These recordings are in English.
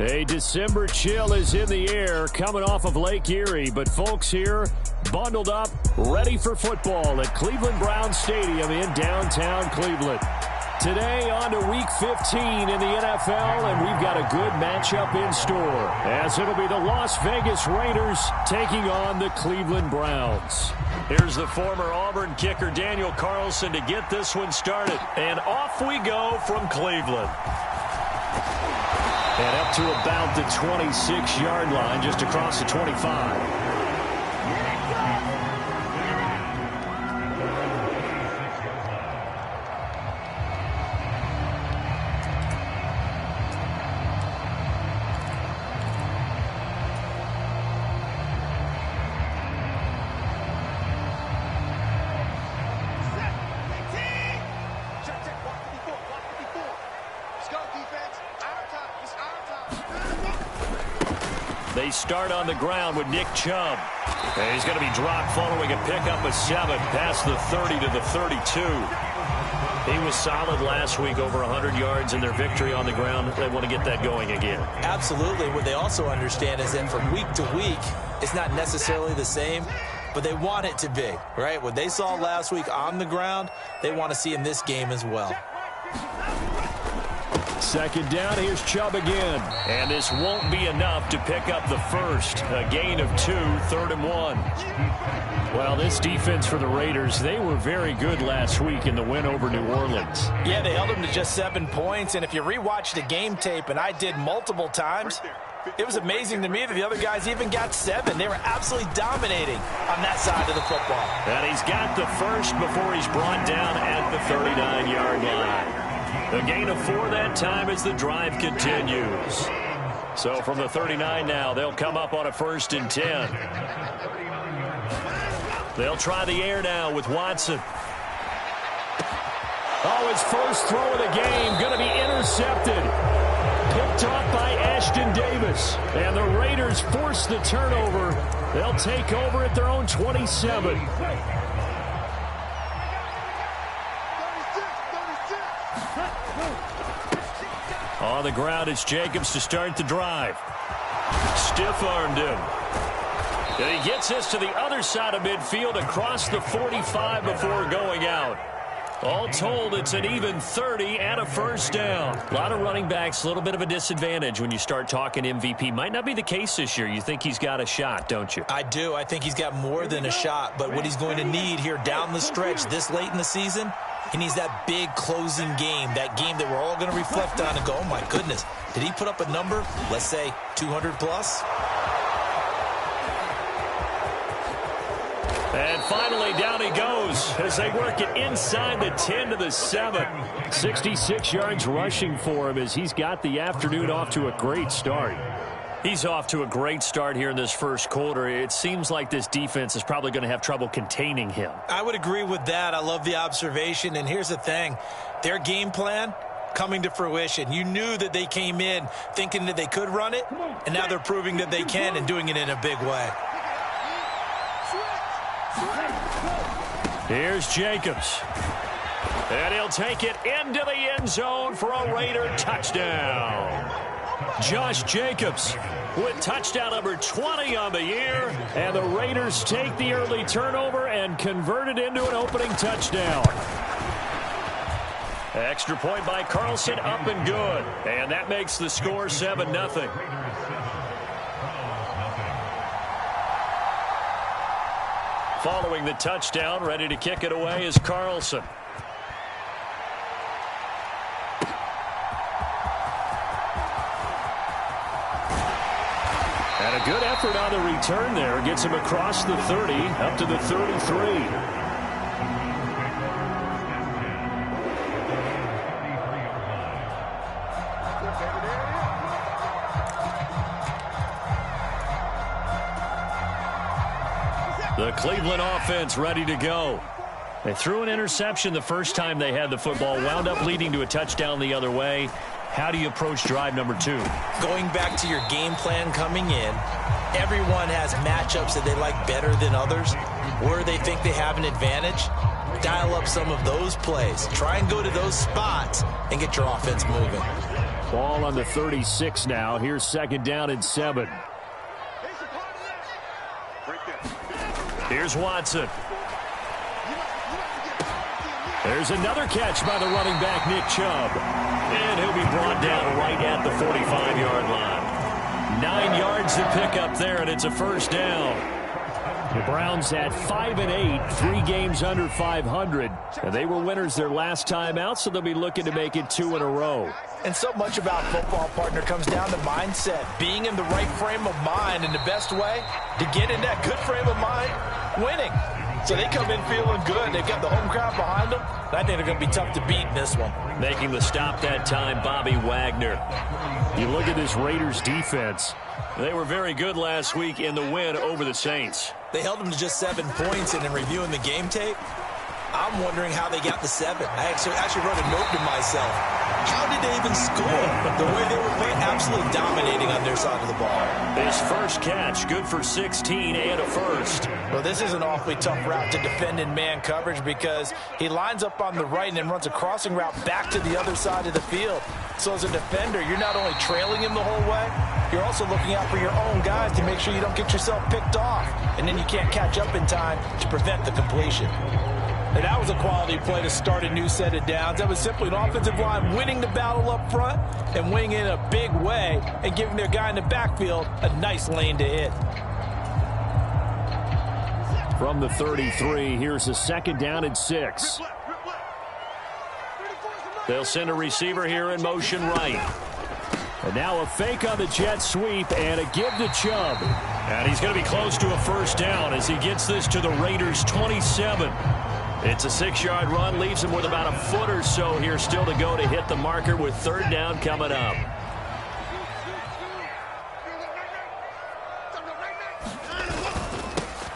A December chill is in the air coming off of Lake Erie, but folks here bundled up, ready for football at Cleveland Browns Stadium in downtown Cleveland. Today on to Week 15 in the NFL, and we've got a good matchup in store, as it'll be the Las Vegas Raiders taking on the Cleveland Browns. Here's the former Auburn kicker Daniel Carlson to get this one started. And off we go from Cleveland. And up to about the 26-yard line, just across the 25. They start on the ground with Nick Chubb. And he's going to be dropped following a pickup of 7 past the 30 to the 32. He was solid last week, over 100 yards in their victory on the ground. They want to get that going again. Absolutely. What they also understand is that from week to week, it's not necessarily the same, but they want it to be, right? What they saw last week on the ground, they want to see in this game as well. Second down, here's Chubb again. And this won't be enough to pick up the first. A gain of 2, 3rd and 1. Well, this defense for the Raiders, they were very good last week in the win over New Orleans. Yeah, they held them to just 7 points. And if you rewatch the game tape, and I did multiple times, it was amazing to me that the other guys even got 7. They were absolutely dominating on that side of the football. And he's got the first before he's brought down at the 39-yard line. A gain of 4 that time as the drive continues. So from the 39 now, they'll come up on a 1st and 10. They'll try the air now with Watson. Oh, his first throw of the game going to be intercepted. Picked off by Ashton Davis. And the Raiders force the turnover. They'll take over at their own 27. On the ground, it's Jacobs to start the drive. Stiff-armed him. And he gets us to the other side of midfield across the 45 before going out. All told, it's an even 30 and a first down. A lot of running backs, a little bit of a disadvantage when you start talking MVP. Might not be the case this year. You think he's got a shot, don't you? I do. I think he's got more than a shot. But what he's going to need here down the stretch this late in the season, he needs that big closing game, that game that we're all going to reflect on and go, oh, my goodness, did he put up a number, let's say, 200 plus? And finally, down he goes as they work it inside the 10 to the 7. 66 yards rushing for him as he's got the afternoon off to a great start. He's off to a great start here in this first quarter. It seems like this defense is probably going to have trouble containing him. I would agree with that. I love the observation. And here's the thing. Their game plan coming to fruition. You knew that they came in thinking that they could run it, and now they're proving that they can and doing it in a big way. Here's Jacobs. And he'll take it into the end zone for a Raider touchdown. Josh Jacobs with touchdown number 20 on the year. And the Raiders take the early turnover and convert it into an opening touchdown. Extra point by Carlson, up and good. And that makes the score 7-0. Following the touchdown, ready to kick it away is Carlson. And a good effort on the return there. Gets him across the 30, up to the 33. The Cleveland offense ready to go. They threw an interception the first time they had the football, wound up leading to a touchdown the other way. How do you approach drive number 2? Going back to your game plan coming in, everyone has matchups that they like better than others, where they think they have an advantage. Dial up some of those plays. Try and go to those spots and get your offense moving. Ball on the 36 now. Here's 2nd down and 7. Here's Watson. There's another catch by the running back, Nick Chubb. And he'll be brought down right at the 45-yard line. 9 yards to pick up there, and it's a 1st down. The Browns at 5-8, 3 games under 500. And they were winners their last time out, so they'll be looking to make it 2 in a row. And so much about football, partner, comes down to mindset. Being in the right frame of mind, and the best way to get in that good frame of mind, winning. So they come in feeling good. They've got the home crowd behind them. I think they're going to be tough to beat in this one. Making the stop that time, Bobby Wagner. You look at this Raiders defense. They were very good last week in the win over the Saints. They held them to just 7 points, and in reviewing the game tape, I'm wondering how they got the 7. I actually wrote a note to myself. How did they even score? The way they were playing, absolutely dominating on their side of the ball. His first catch, good for 16 and a first. Well, this is an awfully tough route to defend in man coverage because he lines up on the right and then runs a crossing route back to the other side of the field. So as a defender, you're not only trailing him the whole way, you're also looking out for your own guys to make sure you don't get yourself picked off. And then you can't catch up in time to prevent the completion. And that was a quality play to start a new set of downs. That was simply an offensive line winning the battle up front and winning in a big way and giving their guy in the backfield a nice lane to hit. From the 33, here's a 2nd down and 6. They'll send a receiver here in motion right. And now a fake on the jet sweep and a give to Chubb. And he's going to be close to a 1st down as he gets this to the Raiders' 27. It's a 6-yard run, leaves him with about a foot or so here still to go to hit the marker with 3rd down coming up.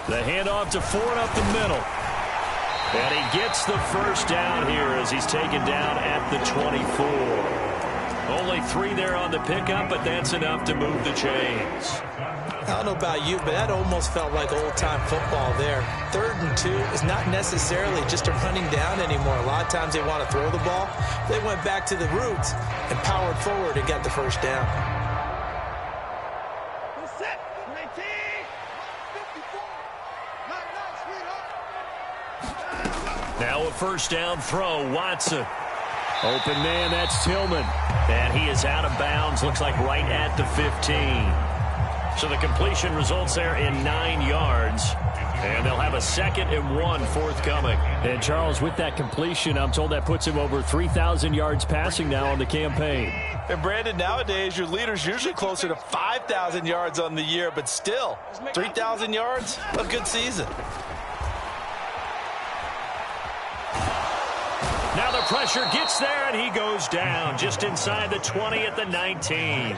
The handoff to Ford up the middle. And he gets the 1st down here as he's taken down at the 24. Only 3 there on the pickup, but that's enough to move the chains. I don't know about you, but that almost felt like old-time football there. 3rd and 2 is not necessarily just a running down anymore. A lot of times they want to throw the ball. They went back to the roots and powered forward and got the 1st down. Now a 1st down throw, Watson. Open man, that's Tillman. And he is out of bounds, looks like right at the 15. So the completion results there in 9 yards. And they'll have a 2nd and 1 forthcoming. And Charles, with that completion, I'm told that puts him over 3,000 yards passing now on the campaign. And Brandon, nowadays your leader's usually closer to 5,000 yards on the year, but still, 3,000 yards, a good season. Now the pressure gets there, and he goes down just inside the 20 at the 19.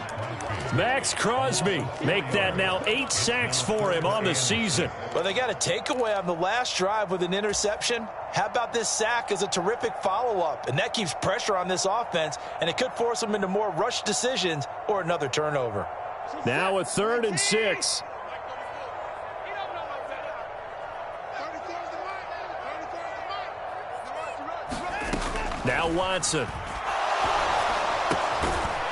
Max Crosby make that now 8 sacks for him on the season. Well, they got a takeaway on the last drive with an interception. How about this sack as a terrific follow-up? And that keeps pressure on this offense, and it could force them into more rush decisions or another turnover. Now a 3rd and 6. Now Watson.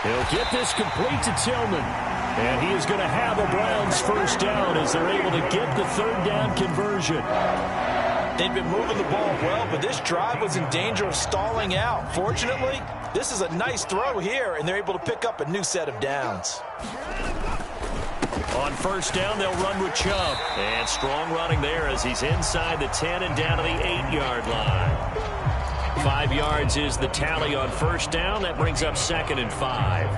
He'll get this complete to Tillman. And he is going to have a Browns 1st down as they're able to get the 3rd down conversion. They've been moving the ball well, but this drive was in danger of stalling out. Fortunately, this is a nice throw here, and they're able to pick up a new set of downs. On 1st down, they'll run with Chubb. And strong running there as he's inside the 10 and down to the 8-yard line. 5 yards is the tally on 1st down. That brings up 2nd and 5.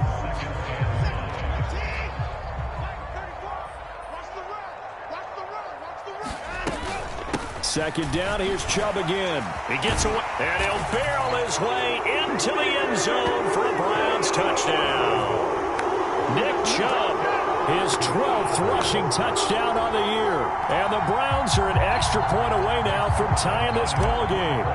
Second down, here's Chubb again. He gets away, and he'll barrel his way into the end zone for a Browns touchdown. Nick Chubb, his 12th rushing touchdown on the year. And the Browns are an extra point away now from tying this ball game.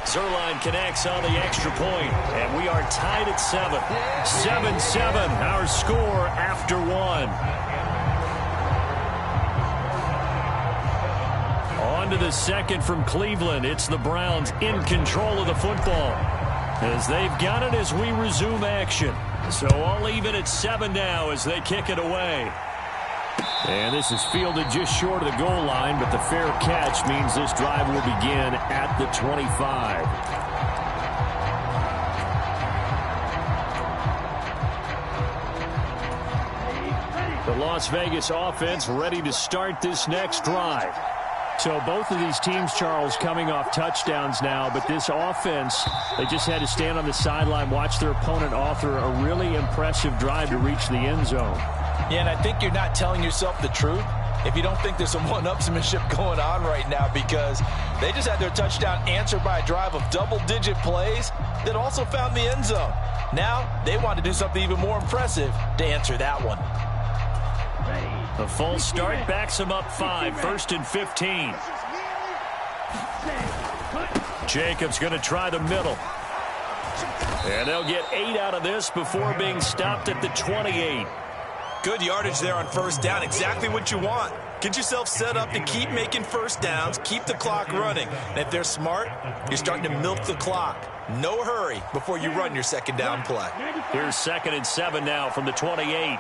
Zerline connects on the extra point, and we are tied at 7. 7-7, our score after 1. On On to the second from Cleveland. It's the Browns in control of the football as they've got it as we resume action. So I'll leave it at 7 now as they kick it away. And this is fielded just short of the goal line, but the fair catch means this drive will begin at the 25. The Las Vegas offense ready to start this next drive. So both of these teams, Charles, coming off touchdowns now, but this offense, they just had to stand on the sideline, watch their opponent author a really impressive drive to reach the end zone. Yeah, and I think you're not telling yourself the truth if you don't think there's some one-upsmanship going on right now, because they just had their touchdown answered by a drive of double-digit plays that also found the end zone. Now they want to do something even more impressive to answer that one. A false start backs him up 5, 1st and 15. Jacobs going to try the middle. And they'll get 8 out of this before being stopped at the 28. Good yardage there on first down. Exactly what you want. Get yourself set up to keep making first downs, keep the clock running. And if they're smart, you're starting to milk the clock. No hurry before you run your second down play. Here's 2nd and 7 now from the 28.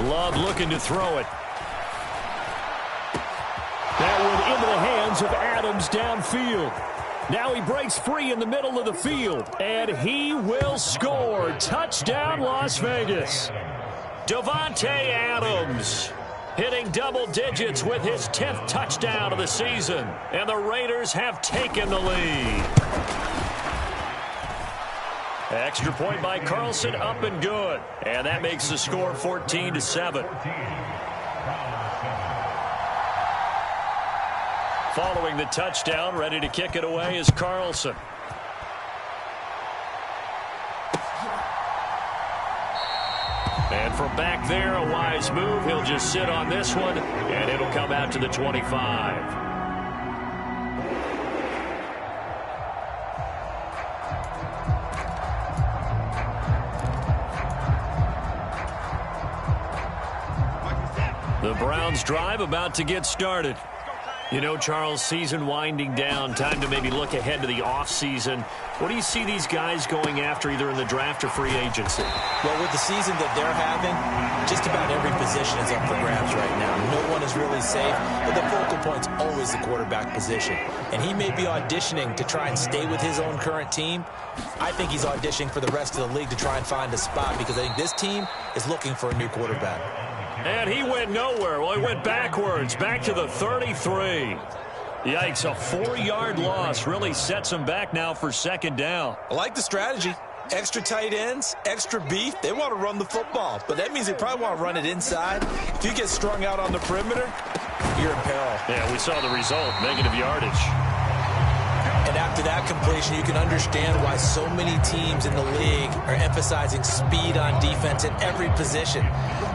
Love looking to throw it. That one into the hands of Adams downfield. Now he breaks free in the middle of the field, and he will score. Touchdown, Las Vegas. Davante Adams hitting double digits with his 10th touchdown of the season, and the Raiders have taken the lead. Extra point by Carlson, up and good. And that makes the score 14-7. Following the touchdown, ready to kick it away is Carlson. And from back there, a wise move. He'll just sit on this one, and it'll come out to the 25. The Browns drive about to get started. You know, Charles, season winding down, time to maybe look ahead to the offseason. What do you see these guys going after either in the draft or free agency? Well, with the season that they're having, just about every position is up for grabs right now. No one is really safe, but the focal point's always the quarterback position. And he may be auditioning to try and stay with his own current team. I think he's auditioning for the rest of the league to try and find a spot, because I think this team is looking for a new quarterback. And he went nowhere. Well, he went backwards, back to the 33. Yikes, a 4-yard loss really sets him back now for 2nd down. I like the strategy. Extra tight ends, extra beef. They want to run the football, but that means they probably want to run it inside. If you get strung out on the perimeter, you're in peril. Yeah, we saw the result, negative yardage. And after that completion, you can understand why so many teams in the league are emphasizing speed on defense in every position.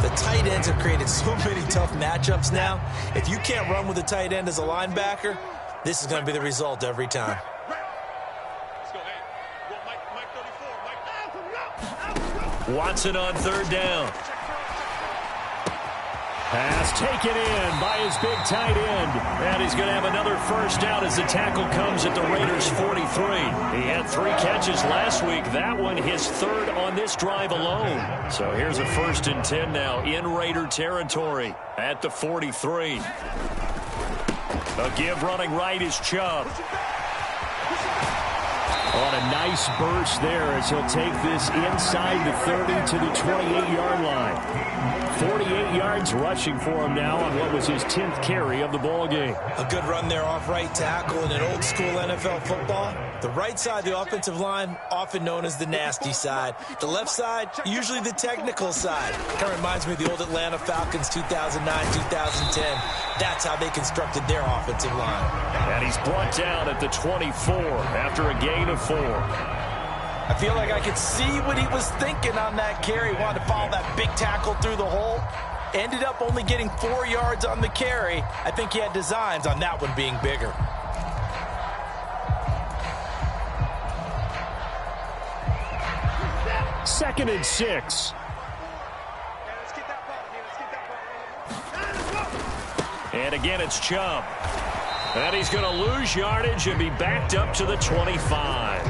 The tight ends have created so many tough matchups now. If you can't run with a tight end as a linebacker, this is going to be the result every time. Watson on 3rd down. Pass taken in by his big tight end. And he's going to have another first down as the tackle comes at the Raiders' 43. He had 3 catches last week. That one his 3rd on this drive alone. So here's a 1st and 10 now in Raider territory at the 43. A give running right is Chubb. On a nice burst there as he'll take this inside the 30 to the 28-yard line. 48 yards rushing for him now on what was his 10th carry of the ball game. A good run there off right tackle in an old-school NFL football. The right side of the offensive line, often known as the nasty side. The left side, usually the technical side. Kind of reminds me of the old Atlanta Falcons 2009-2010. That's how they constructed their offensive line. And he's brought down at the 24 after a gain of 4. I feel like I could see what he was thinking on that carry. Wanted to follow that big tackle through the hole. Ended up only getting 4 yards on the carry. I think he had designs on that one being bigger. Second and 6. And again, it's Chubb. And he's going to lose yardage and be backed up to the 25.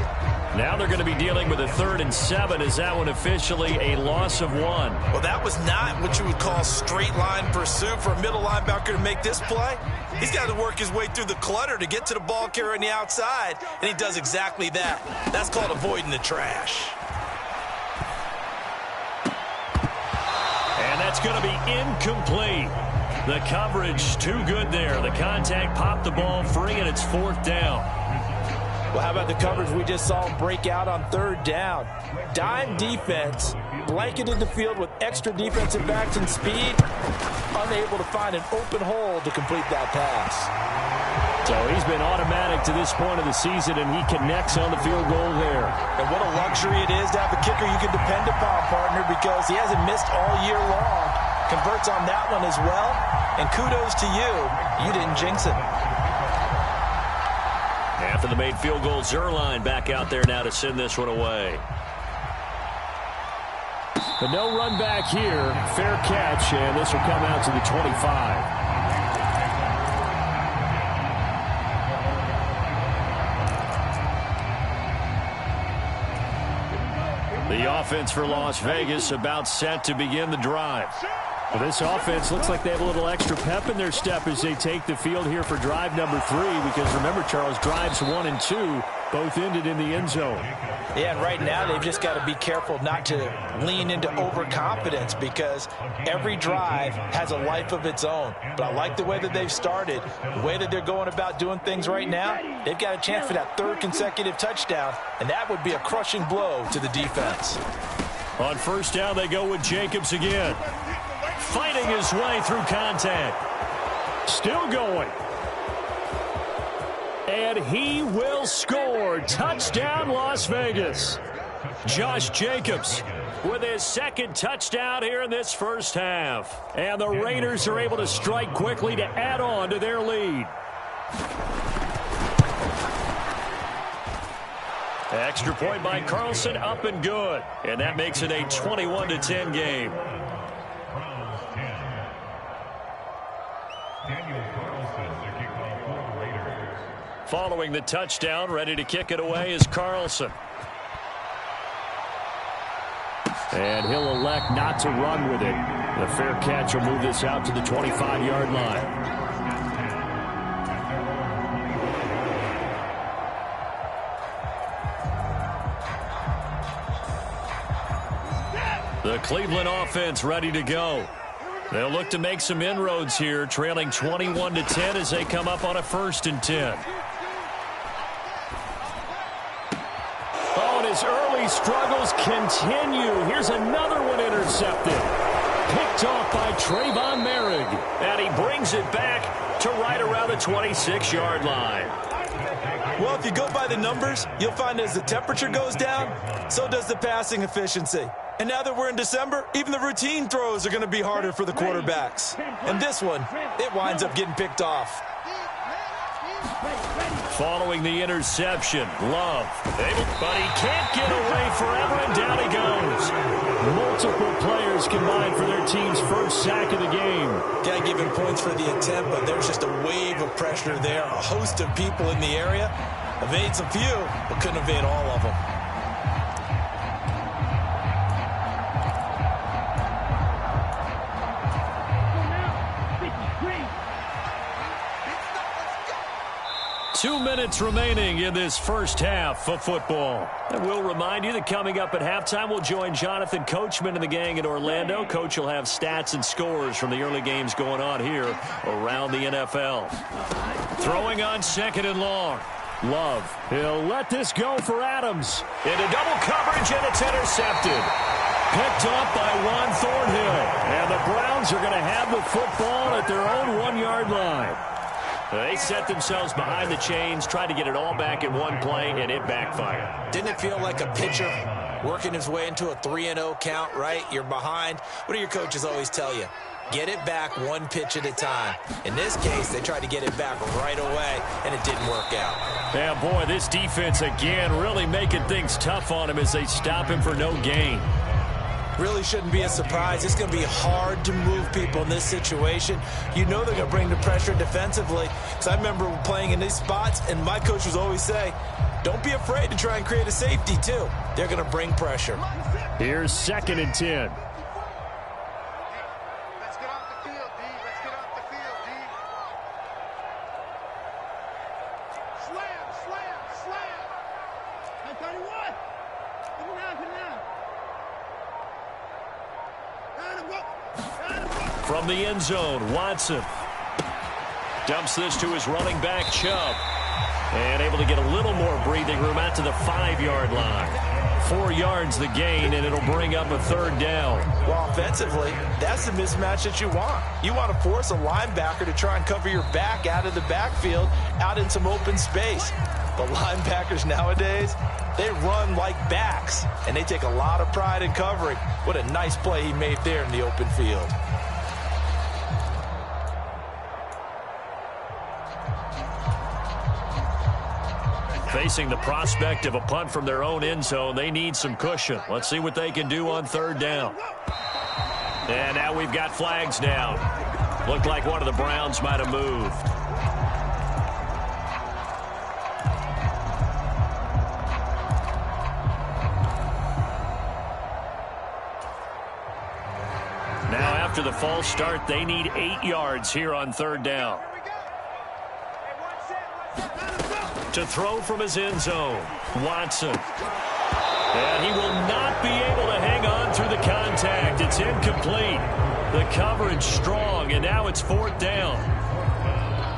Now they're going to be dealing with a 3rd and 7. Is that one officially a loss of 1? Well, that was not what you would call straight line pursuit for a middle linebacker to make this play. He's got to work his way through the clutter to get to the ball carrier on the outside, and he does exactly that. That's called avoiding the trash. And that's going to be incomplete. The coverage too good there. The contact popped the ball free, and it's 4th down. Well, how about the coverage we just saw him break out on 3rd down? Dime defense, blanketed the field with extra defensive backs and speed, unable to find an open hole to complete that pass. So he's been automatic to this point of the season, and he connects on the field goal there. And what a luxury it is to have a kicker you can depend upon, partner, because he hasn't missed all year long. Converts on that one as well, and kudos to you. You didn't jinx it. After the made field goal, Zerline back out there now to send this one away. But no run back here. Fair catch, and this will come out to the 25. The offense for Las Vegas about set to begin the drive. Well, this offense looks like they have a little extra pep in their step as they take the field here for drive number 3, because remember, Charles, drives 1 and 2 both ended in the end zone. Yeah, and right now they've just got to be careful not to lean into overconfidence, because every drive has a life of its own. But I like the way that they've started, the way that they're going about doing things right now. They've got a chance for that 3rd consecutive touchdown, and that would be a crushing blow to the defense. On 1st down, they go with Jacobs again. Fighting his way through contact. Still going. And he will score. Touchdown, Las Vegas. Josh Jacobs with his 2nd touchdown here in this first half. And the Raiders are able to strike quickly to add on to their lead. Extra point by Carlson, up and good. And that makes it a 21-10 game. Following the touchdown, ready to kick it away is Carlson. And he'll elect not to run with it. The fair catch will move this out to the 25-yard line. The Cleveland offense ready to go. They'll look to make some inroads here, trailing 21-10 as they come up on a 1st and 10. Oh, and his early struggles continue. Here's another one intercepted. Picked off by Trayvon Merrick. And he brings it back to right around the 26-yard line. Well, if you go by the numbers, you'll find as the temperature goes down, so does the passing efficiency. And now that we're in December, even the routine throws are going to be harder for the quarterbacks. And this one, it winds up getting picked off. Following the interception, Love. But he can't get away forever, and down he goes. Multiple players combined for their team's first sack of the game. Can't give him points for the attempt, but there's just a wave of pressure there. A host of people in the area. Evades a few, but couldn't evade all of them. Two minutes remaining in this first half of football. And we'll remind you that coming up at halftime, we'll join Jonathan Coachman and the gang in Orlando. Coach will have stats and scores from the early games going on here around the NFL. Throwing on 2nd and long. Love. He'll let this go for Adams. Into double coverage, and it's intercepted. Picked off by Juan Thornhill. And the Browns are going to have the football at their own 1-yard line. They set themselves behind the chains, tried to get it all back in one play, and it backfired. Didn't it feel like a pitcher working his way into a 3-0 count, right? You're behind. What do your coaches always tell you? Get it back one pitch at a time. In this case, they tried to get it back right away, and it didn't work out. Yeah, boy, this defense again really making things tough on him as they stop him for no gain. Really shouldn't be a surprise. It's going to be hard to move people in this situation. You know they're going to bring the pressure defensively. Because I remember playing in these spots, and my coach would always say, don't be afraid to try and create a safety, too. They're going to bring pressure. Here's 2nd and 10. Let's get off the field, D. Let's get off the field, D. Slam, slam, slam. Hey, 31. Put it down, put it down. From the end zone, Watson dumps this to his running back, Chubb. And able to get a little more breathing room out to the 5-yard line. 4 yards the gain, and it'll bring up a 3rd down. Well, offensively, that's the mismatch that you want. You want to force a linebacker to try and cover your back out of the backfield, out in some open space. But linebackers nowadays, they run like backs, and they take a lot of pride in covering. What a nice play he made there in the open field. Facing the prospect of a punt from their own end zone, they need some cushion. Let's see what they can do on 3rd down. And now we've got flags down. Looked like one of the Browns might have moved. Now after the false start, they need 8 yards here on 3rd down. To throw from his end zone, Watson. And he will not be able to hang on through the contact. It's incomplete. The coverage strong, and now it's 4th down.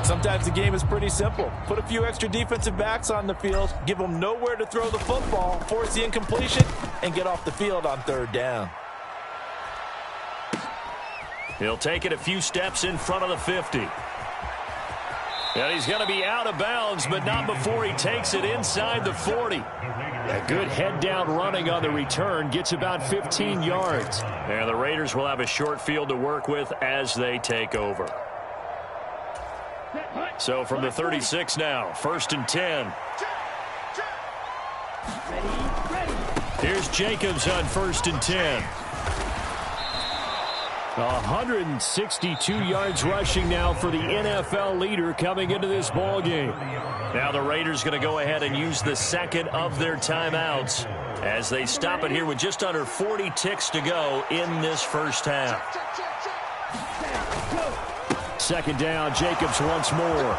Sometimes the game is pretty simple. Put a few extra defensive backs on the field, give them nowhere to throw the football, force the incompletion, and get off the field on 3rd down. He'll take it a few steps in front of the 50. And he's going to be out of bounds, but not before he takes it inside the 40. A good head-down running on the return gets about 15 yards. And the Raiders will have a short field to work with as they take over. So from the 36 now, 1st and 10. Here's Jacobs on 1st and 10. 162 yards rushing now for the NFL leader coming into this ball game. Now the Raiders going to go ahead and use the 2nd of their timeouts as they stop it here with just under 40 ticks to go in this first half. 2nd down, Jacobs once more.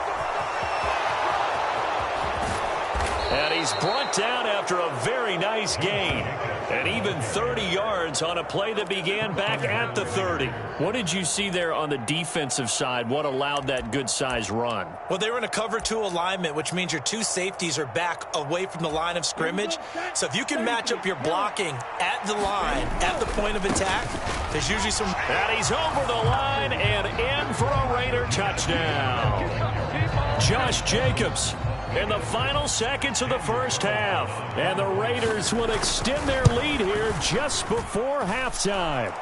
And he's brought down after a very nice gain. And even 30 yards on a play that began back at the 30. What did you see there on the defensive side? What allowed that good-sized run? Well, they were in a cover 2 alignment, which means your 2 safeties are back away from the line of scrimmage. So if you can match up your blocking at the line, at the point of attack, there's usually some... And he's over the line and in for a Raider touchdown. Josh Jacobs in the final seconds of the first half. And the Raiders will extend their lead here just before halftime.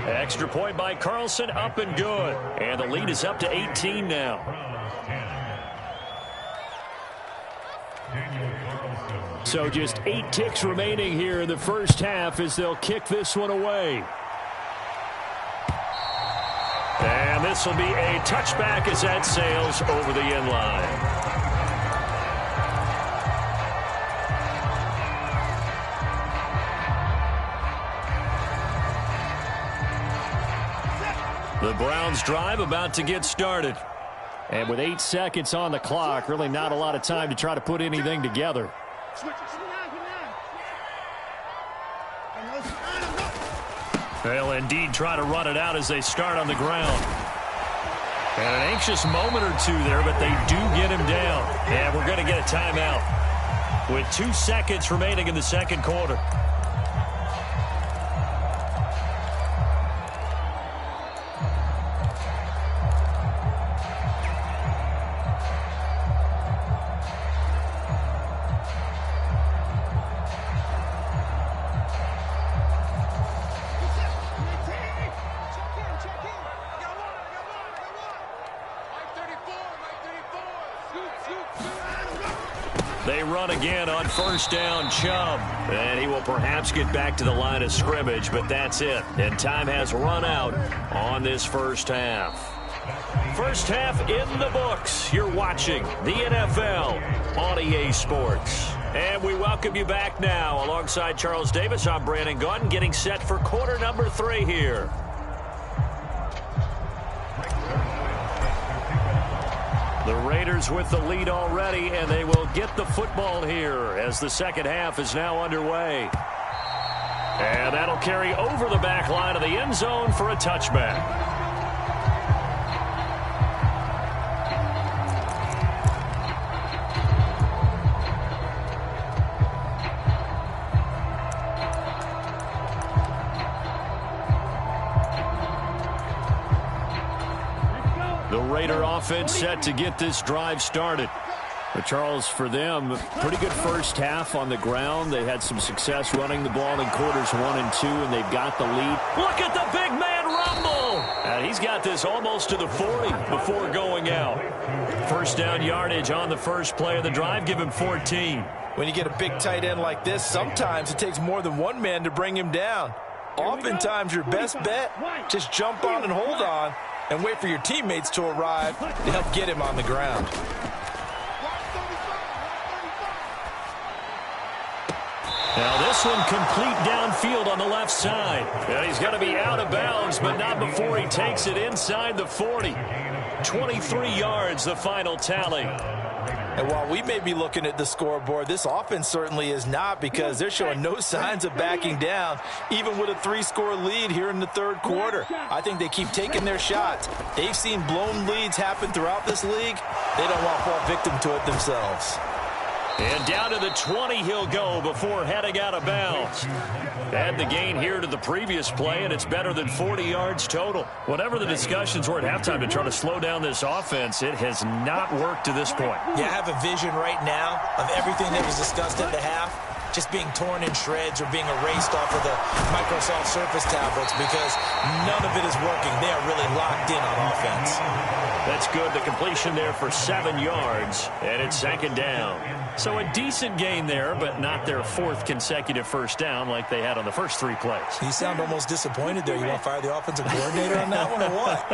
Extra point by Carlson, up and good. And the lead is up to 18 now. So just 8 ticks remaining here in the first half as they'll kick this one away. And this will be a touchback as that sails over the end line. The Browns drive about to get started. And with 8 seconds on the clock, really not a lot of time to try to put anything together. They'll indeed try to run it out as they start on the ground. And an anxious moment or two there, but they do get him down. And we're going to get a timeout with 2 seconds remaining in the second quarter. They run again on first down, Chubb. And he will perhaps get back to the line of scrimmage, but that's it. And time has run out on this first half. First half in the books. You're watching the NFL on EA Sports. And we welcome you back now. Alongside Charles Davis, I'm Brandon Gunn, getting set for quarter number 3 here. The Raiders with the lead already, and they will get the football here as the second half is now underway. And that'll carry over the back line of the end zone for a touchback. The Raider offense set to get this drive started. But Charles, for them, pretty good first half on the ground. They had some success running the ball in quarters 1 and 2, and they've got the lead. Look at the big man rumble! And he's got this almost to the 40 before going out. First down yardage on the first play of the drive. Give him 14. When you get a big tight end like this, sometimes it takes more than one man to bring him down. Oftentimes, your best bet, just jump on and hold on and wait for your teammates to arrive to help get him on the ground. Now this one complete downfield on the left side. And he's going to be out of bounds, but not before he takes it inside the 40. 23 yards, the final tally. And while we may be looking at the scoreboard, this offense certainly is not, because they're showing no signs of backing down, even with a 3-score lead here in the third quarter. I think they keep taking their shots. They've seen blown leads happen throughout this league. They don't want to fall victim to it themselves. And down to the 20 he'll go before heading out of bounds. Add the gain here to the previous play, and it's better than 40 yards total. Whatever the discussions were at halftime to try to slow down this offense, it has not worked to this point. Yeah, I have a vision right now of everything that was discussed at the half just being torn in shreds or being erased off of the Microsoft Surface tablets, because none of it is working. They are really locked in on offense. That's good. The completion there for 7 yards, and it's second down. So a decent gain there, but not their 4th consecutive first down like they had on the first 3 plays. You sound almost disappointed there. You want to fire the offensive coordinator on that one or what?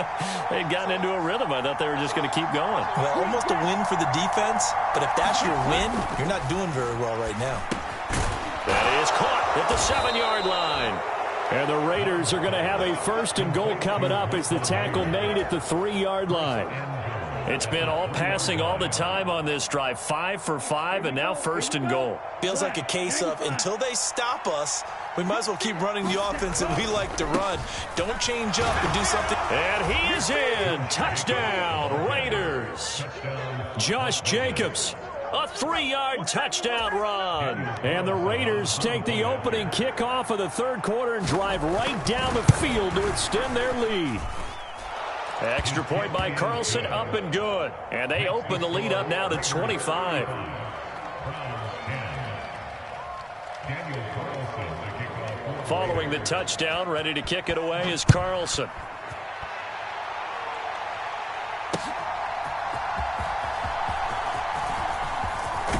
They'd gotten into a rhythm. I thought they were just going to keep going. Well, almost a win for the defense, but if that's your win, you're not doing very well right now. That is caught at the 7-yard line. And the Raiders are going to have a first and goal coming up as the tackle made at the 3-yard line. It's been all passing all the time on this drive. 5 for 5, and now first and goal. Feels like a case of until they stop us, we might as well keep running the offense that we like to run. Don't change up and do something. And he is in. Touchdown, Raiders. Josh Jacobs. A 3-yard touchdown run. And the Raiders take the opening kickoff of the third quarter and drive right down the field to extend their lead. Extra point by Carlson, up and good. And they open the lead up now to 25. Following the touchdown, ready to kick it away is Carlson.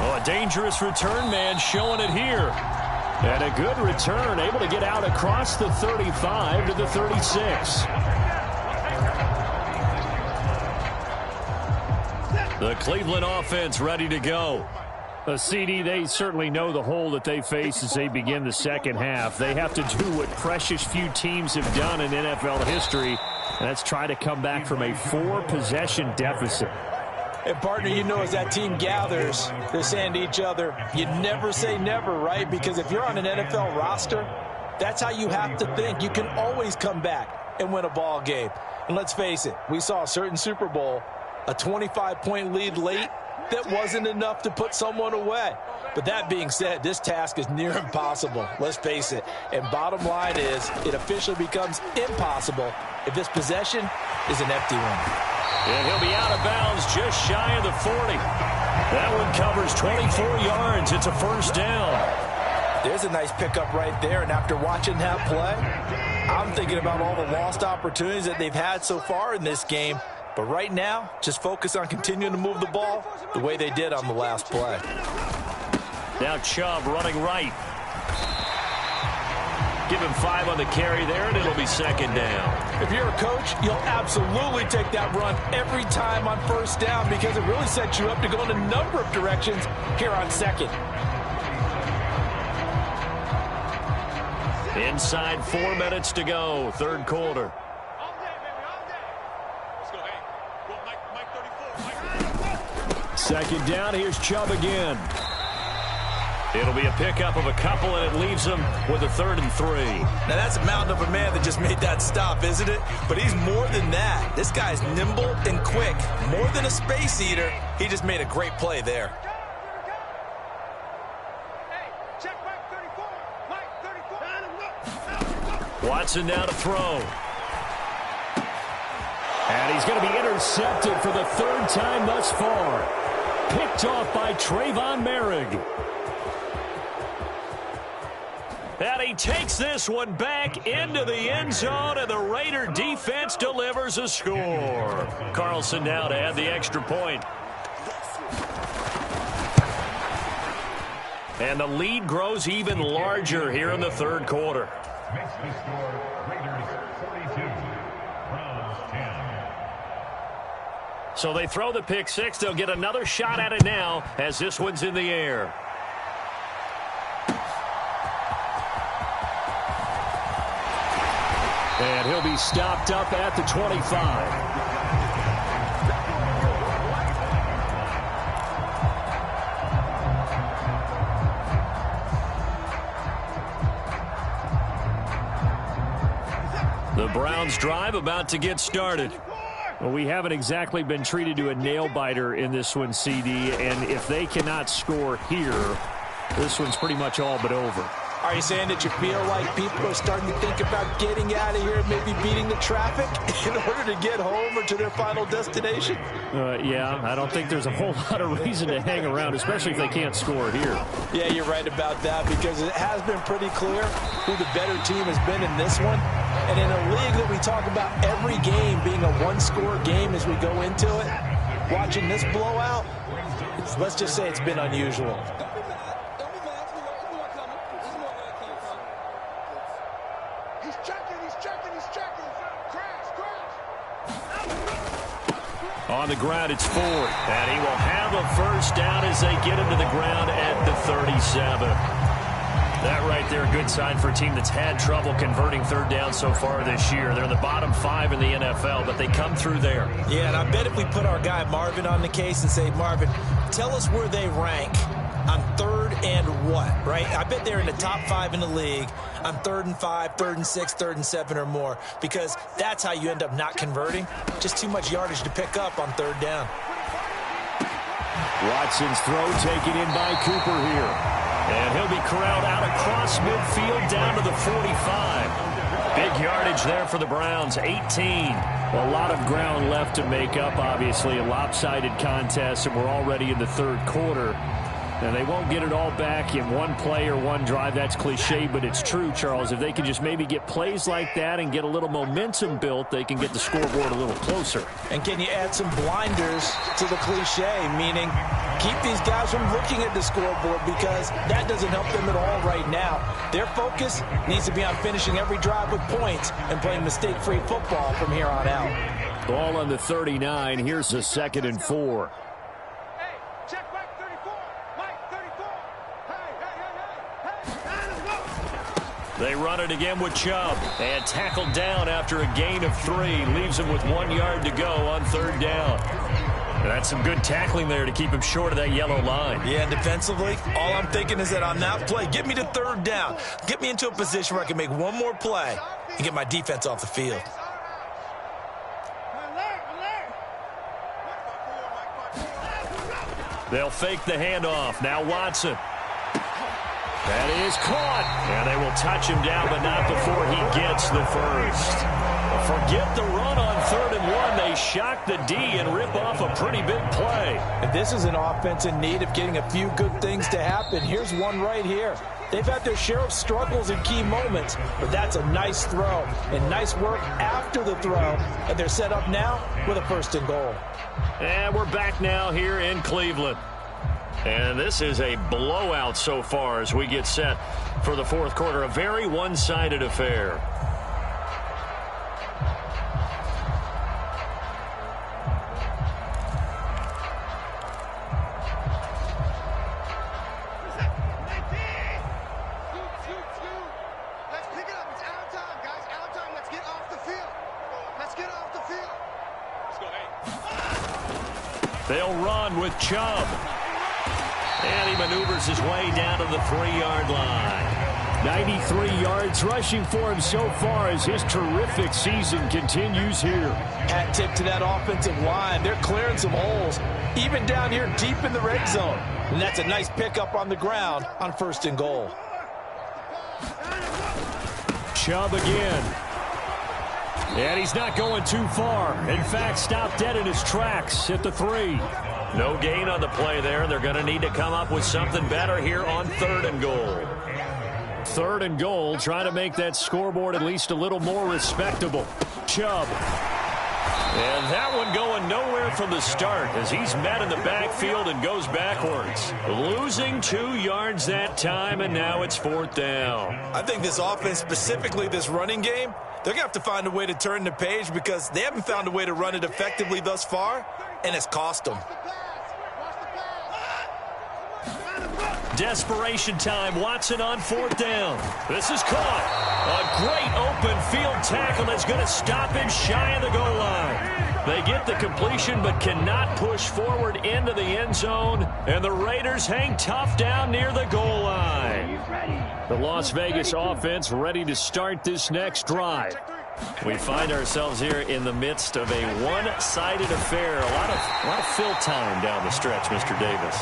Oh, a dangerous return man showing it here. And a good return, able to get out across the 35 to the 36. The Cleveland offense ready to go. CD, they certainly know the hole that they face as they begin the second half. They have to do what precious few teams have done in NFL history, and that's try to come back from a 4-possession deficit. And, partner, you know, as that team gathers, they're saying to each other, you never say never, right? Because if you're on an NFL roster, that's how you have to think. You can always come back and win a ball game. And let's face it, we saw a certain Super Bowl, a 25-point lead late, that wasn't enough to put someone away. But that being said, this task is near impossible. Let's face it. And bottom line is, it officially becomes impossible if this possession is an empty one. And he'll be out of bounds just shy of the 40. That one covers 24 yards. It's a first down. There's a nice pickup right there. And after watching that play, I'm thinking about all the lost opportunities that they've had so far in this game. But right now, just focus on continuing to move the ball the way they did on the last play. Now Chubb running right. Give him 5 on the carry there, and it'll be second down. If you're a coach, you'll absolutely take that run every time on first down because it really sets you up to go in a number of directions here on second. Inside 4 minutes to go, third quarter. All day, baby, all day. Let's go, hey. Go, Mike 34. Second down, here's Chubb again. It'll be a pickup of a couple, and it leaves them with a 3rd and 3. Now, that's a mountain of a man that just made that stop, isn't it? But he's more than that. This guy's nimble and quick. More than a space eater, he just made a great play there. Hey, check Mike 34. Mike 34. Watson now to throw. And he's going to be intercepted for the 3rd time thus far. Picked off by Trayvon Merrick. And he takes this one back into the end zone, and the Raider defense delivers a score. Carlson now to add the extra point. And the lead grows even larger here in the third quarter. Makes the score Raiders 42, Browns 10. So they throw the pick six. They'll get another shot at it now as this one's in the air. And he'll be stopped up at the 25. The Browns drive about to get started. Well, we haven't exactly been treated to a nail-biter in this one, CD, and if they cannot score here, this one's pretty much all but over. Are you saying that you feel like people are starting to think about getting out of here, maybe beating the traffic in order to get home or to their final destination? Yeah, I don't think there's a whole lot of reason to hang around, especially if they can't score here. Yeah, you're right about that because it has been pretty clear who the better team has been in this one. And in a league that we talk about every game being a one-score game as we go into it, watching this blowout, let's just say it's been unusual. On the ground, it's Ford, and he will have a first down as they get him to the ground at the 37. That right there, a good sign for a team that's had trouble converting third down so far this year. They're in the bottom 5 in the NFL, but they come through there. Yeah, and I bet if we put our guy Marvin on the case and say, Marvin, tell us where they rank on 3rd and what, right? I bet they're in the top 5 in the league on 3rd and 5, 3rd and 6, 3rd and 7 or more, because that's how you end up not converting. Just too much yardage to pick up on 3rd down. Watson's throw taken in by Cooper here. And he'll be corralled out across midfield down to the 45. Big yardage there for the Browns, 18. A lot of ground left to make up, obviously. A lopsided contest, and we're already in the third quarter. And they won't get it all back in one play or one drive. That's cliche, but it's true, Charles. If they can just maybe get plays like that and get a little momentum built, they can get the scoreboard a little closer. And can you add some blinders to the cliche, meaning keep these guys from looking at the scoreboard because that doesn't help them at all right now. Their focus needs to be on finishing every drive with points and playing mistake-free football from here on out. Ball on the 39. Here's a 2nd and 4. They run it again with Chubb, and tackled down after a gain of 3. Leaves him with 1 yard to go on 3rd down. And that's some good tackling there to keep him short of that yellow line. Yeah, and defensively, all I'm thinking is that on that play, get me to 3rd down. Get me into a position where I can make one more play and get my defense off the field. They'll fake the handoff. Now Watson. That is caught, and they will touch him down, but not before he gets the first. Forget the run on 3rd and 1. They shock the D and rip off a pretty big play. And this is an offense in need of getting a few good things to happen. Here's one right here. They've had their share of struggles in key moments, but that's a nice throw and nice work after the throw. And they're set up now with a 1st and goal. And we're back now here in Cleveland. And this is a blowout so far as we get set for the fourth quarter. A very one-sided affair. They'll run with Chubb. And he maneuvers his way down to the 3-yard line. 93 yards rushing for him so far as his terrific season continues here. Hat tip to that offensive line. They're clearing some holes, even down here deep in the red zone. And that's a nice pickup on the ground on 1st and goal. Chubb again. And he's not going too far. In fact, stopped dead in his tracks at the 3. No gain on the play there. They're going to need to come up with something better here on 3rd and goal. 3rd and goal, trying to make that scoreboard at least a little more respectable. Chubb. And that one going nowhere from the start as he's met in the backfield and goes backwards. Losing 2 yards that time, and now it's 4th down. I think this offense, specifically this running game, they're going to have to find a way to turn the page because they haven't found a way to run it effectively thus far, and it's cost them. Desperation time. Watson on 4th down. This is caught. A great open field tackle that's going to stop him shy of the goal line. They get the completion but cannot push forward into the end zone, and the Raiders hang tough down near the goal line. The Las Vegas offense ready to start this next drive. We find ourselves here in the midst of a one-sided affair. A lot of fill time down the stretch, Mr. Davis.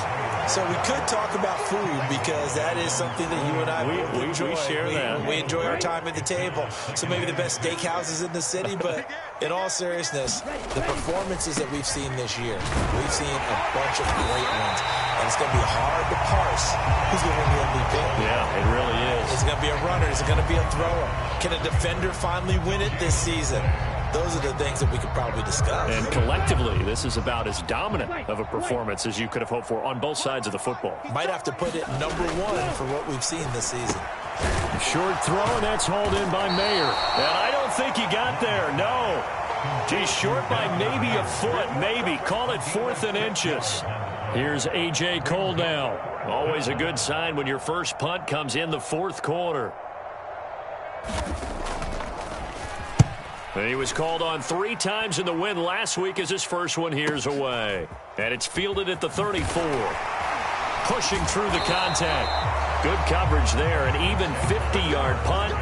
So we could talk about food because that is something that you and I enjoy. We share that. We enjoy our time at the table. So maybe the best steakhouses in the city, but in all seriousness, the performances that we've seen this year, we've seen a bunch of great ones. And it's going to be hard to parse who's going to win the MVP. Yeah, it really is. Is it going to be a runner? Is it going to be a thrower? Can a defender finally win it this season? Those are the things that we could probably discuss. And collectively, this is about as dominant of a performance as you could have hoped for on both sides of the football. Might have to put it #1 for what we've seen this season. Short throw, and that's hauled in by Mayer. And I don't think he got there, no. He's short by maybe a foot, maybe. Call it 4th and inches. Here's A.J. Cole now. Always a good sign when your first punt comes in the 4th quarter. And he was called on 3 times in the win last week as his first one here's away. And it's fielded at the 34. Pushing through the contact. Good coverage there. An even 50-yard punt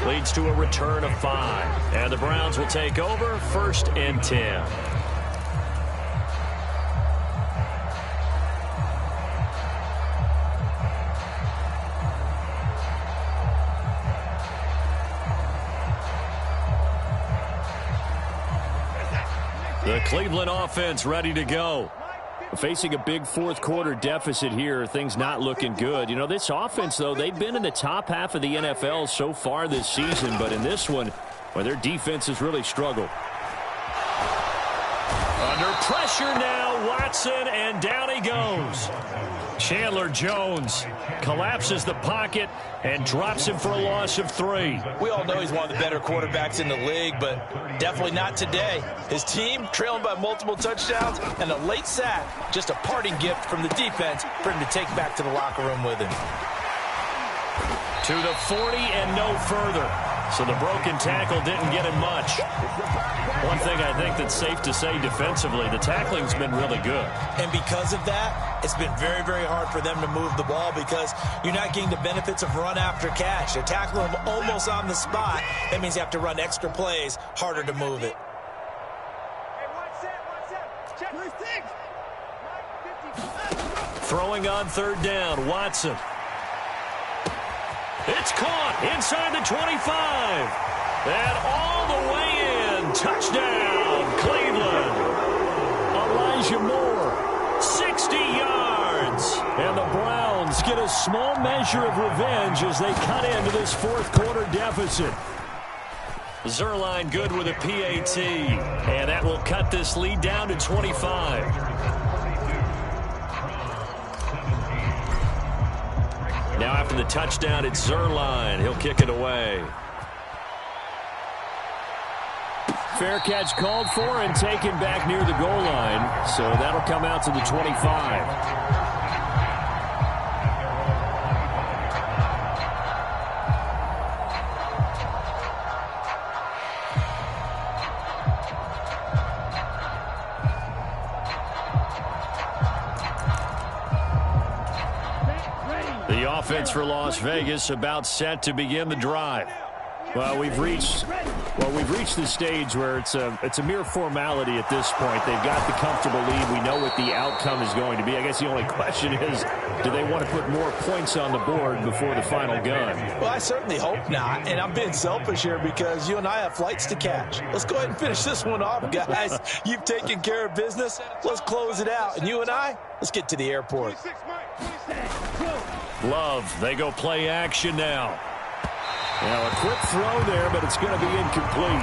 leads to a return of 5. And the Browns will take over 1st and 10. The Cleveland offense ready to go. Facing a big 4th quarter deficit here, things not looking good. You know, this offense, though, they've been in the top half of the NFL so far this season, but in this one, well, their defense has really struggled. Under pressure now, Watson, and down he goes. Chandler Jones collapses the pocket and drops him for a loss of 3. We all know he's one of the better quarterbacks in the league, but definitely not today. His team trailing by multiple touchdowns, and a late sack, just a parting gift from the defense for him to take back to the locker room with him. To the 40 and no further. So the broken tackle didn't get him much. One thing I think that's safe to say defensively, the tackling's been really good. And because of that, it's been very, very hard for them to move the ball because you're not getting the benefits of run after catch. They're tackling him almost on the spot. That means you have to run extra plays, harder to move it. Throwing on 3rd down, Watson. It's caught inside the 25. And all the way in. Touchdown, Cleveland. Elijah Moore, 60 yards. And the Browns get a small measure of revenge as they cut into this 4th quarter deficit. Zerline good with a PAT. And that will cut this lead down to 25. Now after the touchdown, it's Zerline. He'll kick it away. Fair catch called for and taken back near the goal line. So that'll come out to the 25. The offense for Las Vegas about set to begin the drive. Well, we've reached the stage where it's a mere formality at this point. They've got the comfortable lead. We know what the outcome is going to be. I guess the only question is, do they want to put more points on the board before the final gun? Well, I certainly hope not, and I'm being selfish here because you and I have flights to catch. Let's go ahead and finish this one off, guys. You've taken care of business. Let's close it out, and you and I, let's get to the airport. Love, they go play action now. Now a quick throw there, but it's going to be incomplete.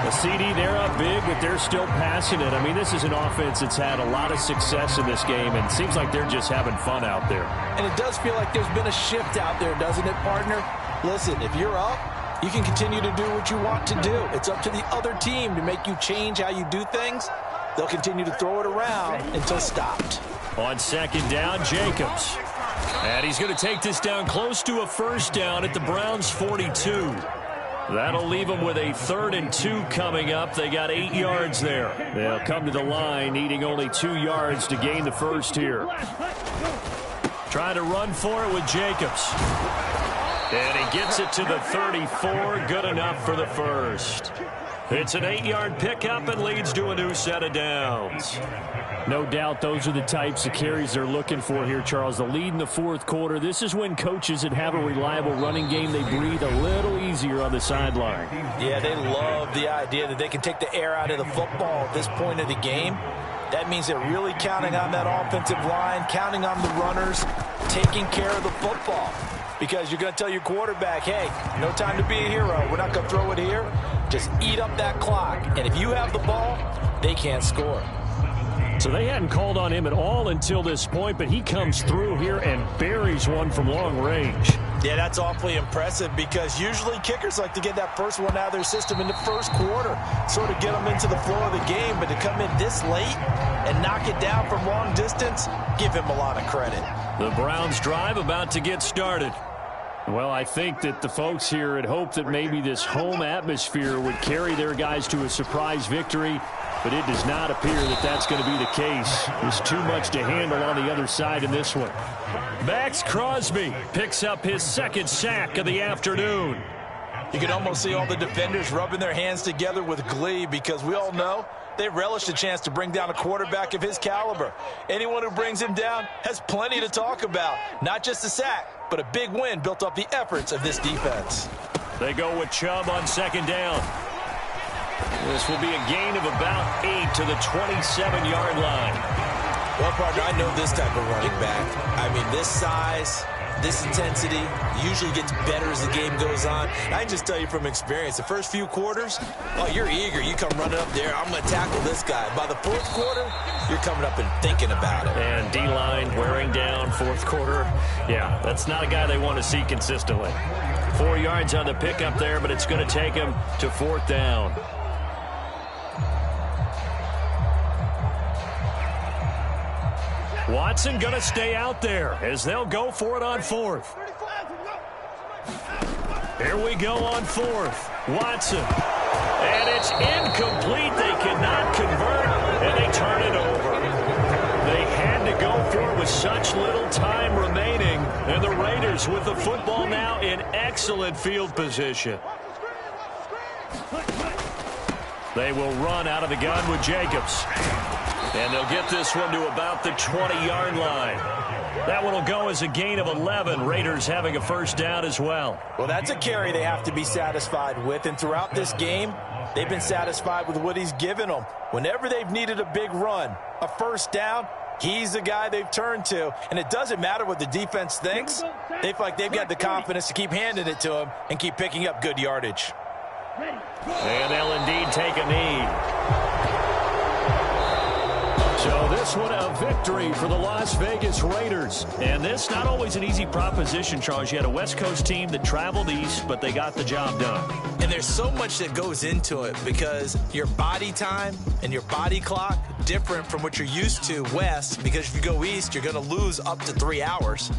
A CD, they're up big, but they're still passing it. I mean, this is an offense that's had a lot of success in this game, and it seems like they're just having fun out there. And it does feel like there's been a shift out there, doesn't it, partner? Listen, if you're up, you can continue to do what you want to do. It's up to the other team to make you change how you do things. They'll continue to throw it around until stopped. On second down, Jacobs. And he's going to take this down close to a first down at the Browns' 42. That'll leave them with a 3rd and 2 coming up. They got 8 yards there. They'll come to the line, needing only 2 yards to gain the first here. Trying to run for it with Jacobs. And he gets it to the 34. Good enough for the first. It's an 8-yard pickup and leads to a new set of downs. No doubt those are the types of carries they're looking for here, Charles. The lead in the fourth quarter. This is when coaches that have a reliable running game, they breathe a little easier on the sideline. Yeah, they love the idea that they can take the air out of the football at this point of the game. That means they're really counting on that offensive line, counting on the runners, taking care of the football. Because you're going to tell your quarterback, hey, no time to be a hero. We're not going to throw it here. Just eat up that clock. And if you have the ball, they can't score. So they hadn't called on him at all until this point, but he comes through here and buries one from long range. Yeah, that's awfully impressive because usually kickers like to get that first one out of their system in the first quarter, sort of get them into the flow of the game, but to come in this late and knock it down from long distance, give him a lot of credit. The Browns drive about to get started. Well, I think that the folks here had hoped that maybe this home atmosphere would carry their guys to a surprise victory, but it does not appear that that's going to be the case. There's too much to handle on the other side in this one. Max Crosby picks up his 2nd sack of the afternoon. You can almost see all the defenders rubbing their hands together with glee because we all know they relish the chance to bring down a quarterback of his caliber. Anyone who brings him down has plenty to talk about. Not just a sack, but a big win built off the efforts of this defense. They go with Chubb on 2nd down. This will be a gain of about 8 to the 27-yard line. Well, partner, I know this type of running back. I mean, this size, this intensity usually gets better as the game goes on. I can just tell you from experience, the first few quarters, oh, you're eager. You come running up there, I'm going to tackle this guy. By the fourth quarter, you're coming up and thinking about it. And D-line wearing down fourth quarter. Yeah, that's not a guy they want to see consistently. 4 yards on the pickup there, but it's going to take him to 4th down. Watson going to stay out there as they'll go for it on 4th. Here we go on 4th. Watson. And it's incomplete. They cannot convert, and they turn it over. They had to go for it with such little time remaining, and the Raiders with the football now in excellent field position. They will run out of the gun with Jacobs. And they'll get this one to about the 20-yard line. That one will go as a gain of 11. Raiders having a first down as well. Well, that's a carry they have to be satisfied with. And throughout this game, they've been satisfied with what he's given them. Whenever they've needed a big run, a first down, he's the guy they've turned to. And it doesn't matter what the defense thinks. They feel like they've got the confidence to keep handing it to him and keep picking up good yardage. And they'll indeed take a knee. So this one a victory for the Las Vegas Raiders. And this not always an easy proposition, Charles. You had a West Coast team that traveled east, but they got the job done. And there's so much that goes into it because your body time and your body clock different from what you're used to west, because if you go east, you're going to lose up to 3 hours,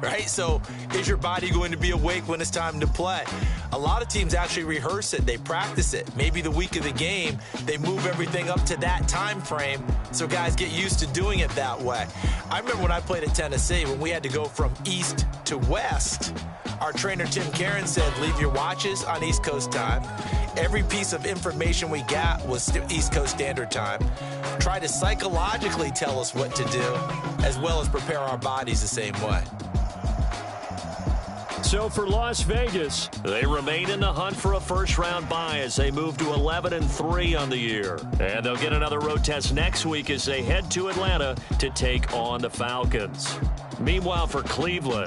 right? So is your body going to be awake when it's time to play? A lot of teams actually rehearse it. They practice it. Maybe the week of the game, they move everything up to that time frame so guys get used to doing it that way. I remember when I played at Tennessee, when we had to go from east to west, our trainer, Tim Karen, said, leave your watches on East Coast time. Every piece of information we got was East Coast Standard Time. Try to psychologically tell us what to do, as well as prepare our bodies the same way. So for Las Vegas, they remain in the hunt for a first-round bye as they move to 11-3 on the year. And they'll get another road test next week as they head to Atlanta to take on the Falcons. Meanwhile, for Cleveland,